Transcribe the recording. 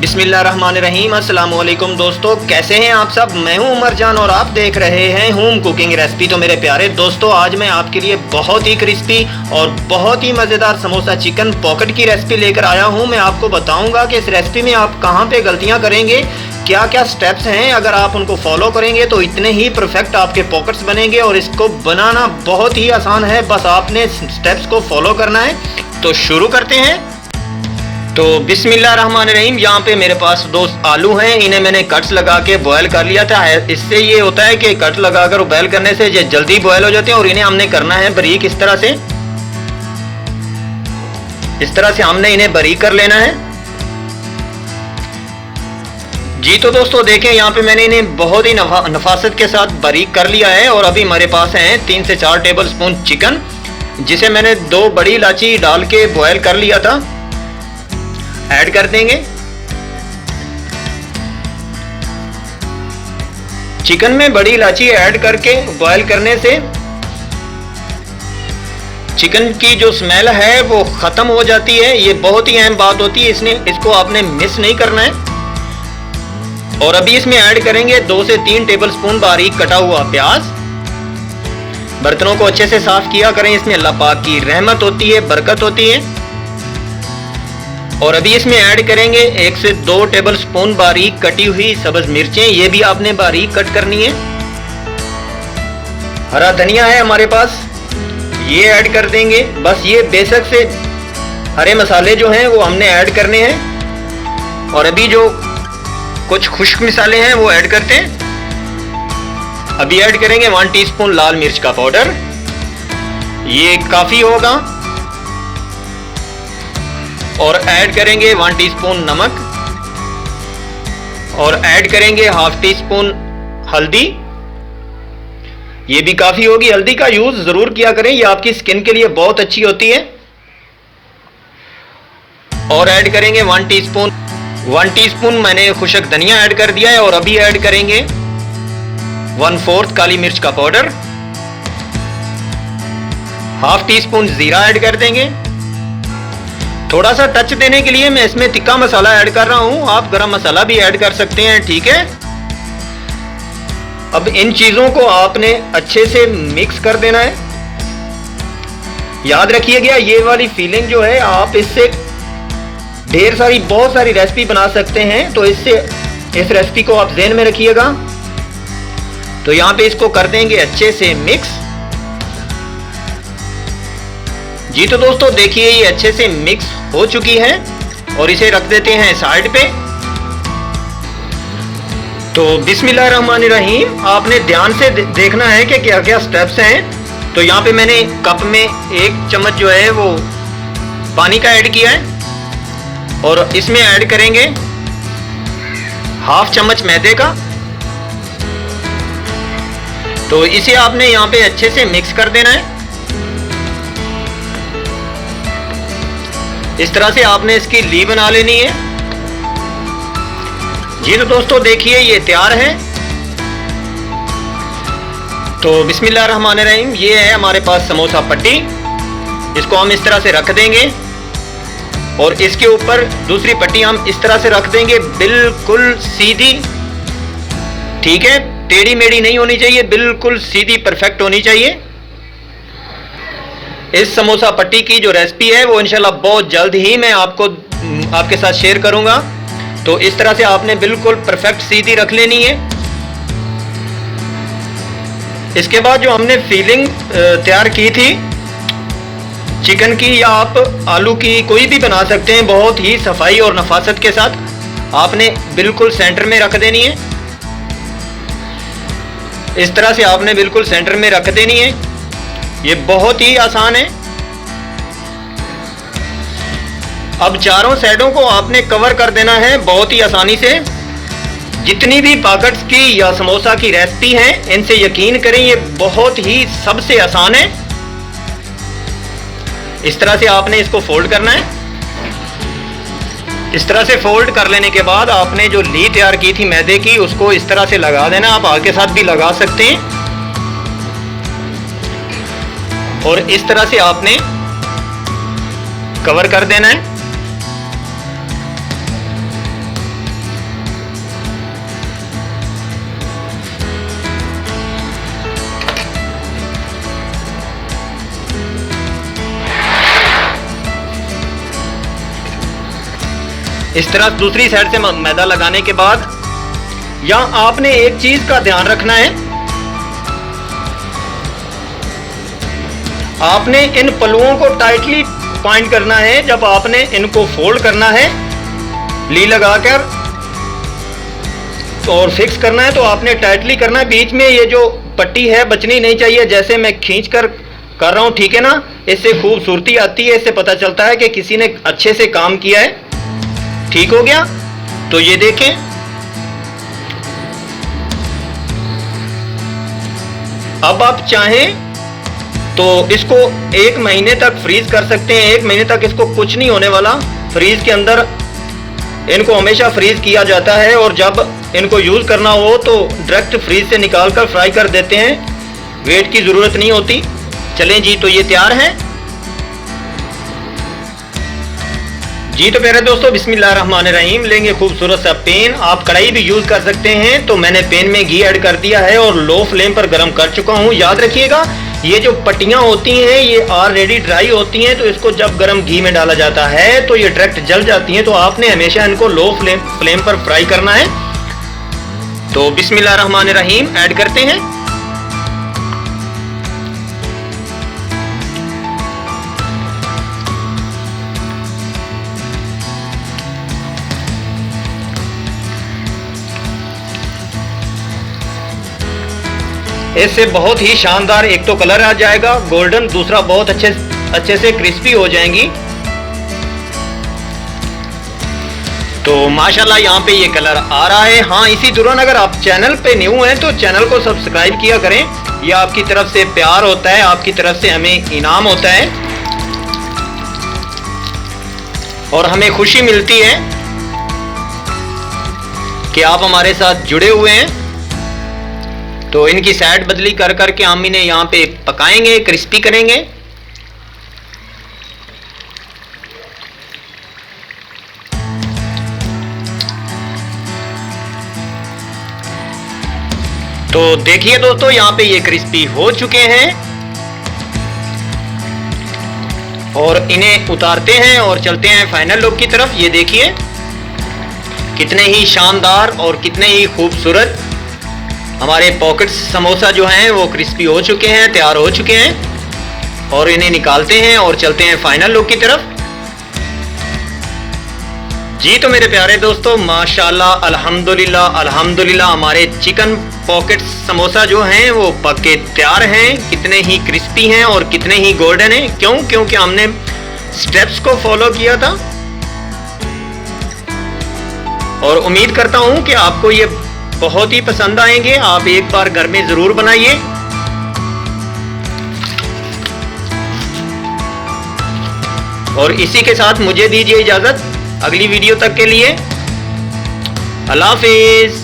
बिस्मिल्लाहिर्रहमानिर्रहीम। अस्सलाम वालेकुम दोस्तों, कैसे हैं आप सब। मैं हूं उमर जान और आप देख रहे हैं होम कुकिंग रेसिपी। तो मेरे प्यारे दोस्तों, आज मैं आपके लिए बहुत ही क्रिस्पी और बहुत ही मज़ेदार समोसा चिकन पॉकेट की रेसिपी लेकर आया हूं। मैं आपको बताऊंगा कि इस रेसिपी में आप कहां पे गलतियां करेंगे, क्या क्या स्टेप्स हैं। अगर आप उनको फॉलो करेंगे तो इतने ही परफेक्ट आपके पॉकेट्स बनेंगे और इसको बनाना बहुत ही आसान है, बस आपने स्टेप्स को फॉलो करना है। तो शुरू करते हैं। तो बिस्मिल्लाहिर्रहमानिर्रहीम। यहाँ पे मेरे पास दो आलू हैं, इन्हें मैंने कट्स लगा के बॉयल कर लिया था। इससे ये होता है कि कट लगाकर बॉयल करने से ये जल्दी बॉयल हो जाते हैं और इन्हें हमने करना है बारीक। इस तरह से हमने इन्हें बारीक कर लेना है जी। तो दोस्तों देखें, यहाँ पे मैंने इन्हें बहुत ही नफासत के साथ बारीक कर लिया है। और अभी हमारे पास हैं 3 से 4 टेबल स्पून चिकन, जिसे मैंने 2 बड़ी इलायची डाल के बॉयल कर लिया था। ऐड कर देंगे। चिकन में बड़ी इलायची ऐड करके बॉयल करने से चिकन की जो स्मेल है वो खत्म हो जाती है। ये बहुत ही अहम बात होती है, इसको आपने मिस नहीं करना है। और अभी इसमें ऐड करेंगे 2 से 3 टेबल स्पून बारीक कटा हुआ प्याज। बर्तनों को अच्छे से साफ किया करें, इसमें अल्लाह पाक की रहमत होती है, बरकत होती है। और अभी इसमें ऐड करेंगे 1 से 2 टेबल स्पून बारीक कटी हुई सब्ज मिर्चें, ये भी आपने बारीक कट करनी है। हरा धनिया है हमारे पास, ये ऐड कर देंगे। बस ये बेसिक से हरे मसाले जो हैं वो हमने ऐड करने हैं। और अभी जो कुछ खुश्क मसाले हैं वो ऐड करते हैं। अभी ऐड करेंगे 1 टीस्पून लाल मिर्च का पाउडर, ये काफ़ी होगा। और ऐड करेंगे 1 टीस्पून नमक और ऐड करेंगे ½ टीस्पून हल्दी, ये भी काफ़ी होगी। हल्दी का यूज़ ज़रूर किया करें, ये आपकी स्किन के लिए बहुत अच्छी होती है। और ऐड करेंगे 1 टीस्पून मैंने खुशक धनिया ऐड कर दिया है। और अभी ऐड करेंगे 1/4 काली मिर्च का पाउडर, ½ टीस्पून ज़ीरा ऐड कर देंगे। थोड़ा सा टच देने के लिए मैं इसमें तिक्का मसाला ऐड कर रहा हूं, आप गरम मसाला भी ऐड कर सकते हैं, ठीक है। अब इन चीज़ों को आपने अच्छे से मिक्स कर देना है। याद रखिएगा, ये वाली फीलिंग जो है, आप इससे बहुत सारी रेसिपी बना सकते हैं। तो इस रेसिपी को आप ज़हन में रखिएगा। तो यहाँ पे इसको कर देंगे अच्छे से मिक्स जी। तो दोस्तों देखिए, ये अच्छे से मिक्स हो चुकी है और इसे रख देते हैं साइड पे। तो बिस्मिल्लाहिर्रहमानिर्रहीम, आपने ध्यान से देखना है कि क्या क्या स्टेप्स हैं। तो यहाँ पे मैंने कप में 1 चम्मच जो है वो पानी का ऐड किया है। और इसमें ऐड करेंगे ½ चम्मच मैदे का। तो इसे आपने यहाँ पे अच्छे से मिक्स कर देना है। इस तरह से आपने इसकी ली बना लेनी है जी। तो दोस्तों देखिए, ये तैयार है। तो बिस्मिल्लाहिर्रहमानिर्रहीम, ये है हमारे पास समोसा पट्टी। इसको हम इस तरह से रख देंगे और इसके ऊपर दूसरी पट्टी हम इस तरह से रख देंगे, बिल्कुल सीधी, ठीक है। टेढ़ी मेढ़ी नहीं होनी चाहिए, बिल्कुल सीधी परफेक्ट होनी चाहिए। इस समोसा पट्टी की जो रेसिपी है वो इंशाल्लाह बहुत जल्द ही मैं आपके साथ शेयर करूंगा। तो इस तरह से आपने बिल्कुल परफेक्ट सीधी रख लेनी है। इसके बाद जो हमने फीलिंग तैयार की थी चिकन की, या आप आलू की कोई भी बना सकते हैं, बहुत ही सफाई और नफासत के साथ आपने बिल्कुल सेंटर में रख देनी है। इस तरह से आपने बिल्कुल सेंटर में रख देनी है। ये बहुत ही आसान है। अब चारों साइडों को आपने कवर कर देना है बहुत ही आसानी से। जितनी भी पॉकेट्स की या समोसा की रेसिपी है, इनसे यकीन करें ये बहुत ही सबसे आसान है। इस तरह से आपने इसको फोल्ड करना है। इस तरह से फोल्ड कर लेने के बाद आपने जो ली तैयार की थी मैदे की, उसको इस तरह से लगा देना। आप आग के साथ भी लगा सकते हैं। और इस तरह से आपने कवर कर देना है। इस तरह दूसरी साइड से मैदा लगाने के बाद यहाँ आपने एक चीज का ध्यान रखना है, आपने इन पल्लुओं को टाइटली बाइंड करना है। जब आपने इनको फोल्ड करना है ली लगाकर और फिक्स करना है तो आपने टाइटली करना है। बीच में ये जो पट्टी है बचनी नहीं चाहिए, जैसे मैं खींच कर रहा हूं, ठीक है ना। इससे खूबसूरती आती है, इससे पता चलता है कि किसी ने अच्छे से काम किया है। ठीक हो गया। तो ये देखें, अब आप चाहें तो इसको 1 महीने तक फ्रीज कर सकते हैं। 1 महीने तक इसको कुछ नहीं होने वाला। फ्रीज के अंदर इनको हमेशा फ्रीज किया जाता है और जब इनको यूज करना हो तो डायरेक्ट फ्रीज से निकाल कर फ्राई कर देते हैं, वेट की जरूरत नहीं होती। चलें जी, तो ये तैयार है जी। तो प्यारे दोस्तों, बिस्मिल्लाहिर्रहमानिर्रहीम। लेंगे खूबसूरत सा पेन, आप कढ़ाई भी यूज कर सकते हैं। तो मैंने पेन में घी ऐड कर दिया है और लो फ्लेम पर गर्म कर चुका हूं। याद रखिएगा, ये जो पट्टियां होती हैं ये ऑलरेडी ड्राई होती हैं, तो इसको जब गर्म घी में डाला जाता है तो ये डायरेक्ट जल जाती हैं। तो आपने हमेशा इनको लो फ्लेम पर फ्राई करना है। तो बिस्मिल्लाहिर्रहमानिर्रहीम ऐड करते हैं। इससे बहुत ही शानदार एक तो कलर आ जाएगा गोल्डन, दूसरा बहुत अच्छे से क्रिस्पी हो जाएंगी। तो माशाल्लाह यहाँ पे ये कलर आ रहा है। हाँ, इसी दौरान अगर आप चैनल पे न्यू हैं तो चैनल को सब्सक्राइब किया करें। यह आपकी तरफ से प्यार होता है, आपकी तरफ से हमें इनाम होता है और हमें खुशी मिलती है कि आप हमारे साथ जुड़े हुए हैं। तो इनकी साइड बदली कर करके हम इन्हें यहाँ पे पकाएंगे, क्रिस्पी करेंगे। तो देखिए दोस्तों, यहाँ पे ये क्रिस्पी हो चुके हैं और इन्हें उतारते हैं और चलते हैं फाइनल लुक की तरफ। ये देखिए कितने ही शानदार और कितने ही खूबसूरत हमारे पॉकेट समोसा जो हैं वो क्रिस्पी हो चुके हैं, तैयार हो चुके हैं। और इन्हें निकालते हैं और चलते हैं फाइनल लुक की तरफ जी। तो मेरे प्यारे दोस्तों, माशाल्लाह अल्हम्दुलिल्लाह अल्हम्दुलिल्लाह, हमारे चिकन पॉकेट समोसा जो हैं वो पक्के तैयार हैं। कितने ही क्रिस्पी हैं और कितने ही गोल्डन हैं। क्यों? क्योंकि हमने स्टेप्स को फॉलो किया था। और उम्मीद करता हूं कि आपको ये बहुत ही पसंद आएंगे। आप एक बार घर में जरूर बनाइए। और इसी के साथ मुझे दीजिए इजाजत अगली वीडियो तक के लिए। अल्लाह हाफिज।